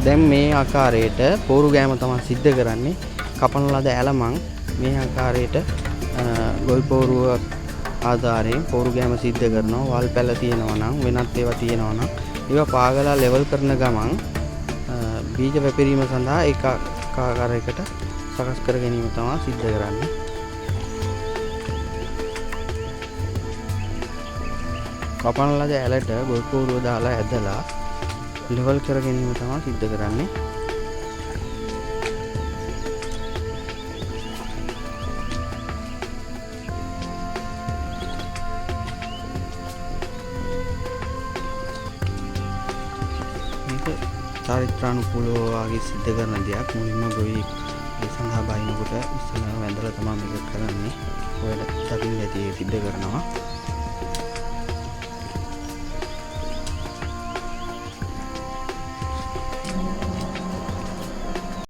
දැන් මේ ආකාරයට පෝරු ගෑම තමයි සිද්ධ කරන්නේ. කපන ලද ඇලමන් මේ ආකාරයට ගොවි පෝරුව ආධාරයෙන් පෝරු ගෑම සිද්ධ කරනවා. වල් පැල තියෙනවා නම් වෙනත් ඒවා තියෙනවා නම් ඒවා පාගලා ලෙවල් කරන ගමන් බීජ වැපිරීම සඳහා එක ආකාරයකට සකස් කර ගැනීම තමයි සිද්ධ කරන්නේ. කපන ලද ඇලට ගොවි පෝරුව දාලා ඇදලා ලෙවල් කර ගැනීම තමයි සිද්ධ කරන්නේ. මේක චාරිත්‍රානුකූලව වගේ සිද්ධ කරන දෙයක්. මුලින්ම ගොවි ඒ සඳහා බයිනකොට ඉස්සෙල්ලා වැඳලා තමයි මේක කරන්නේ. ඔයාලා දකින්න ඇති සිද්ධ කරනවා.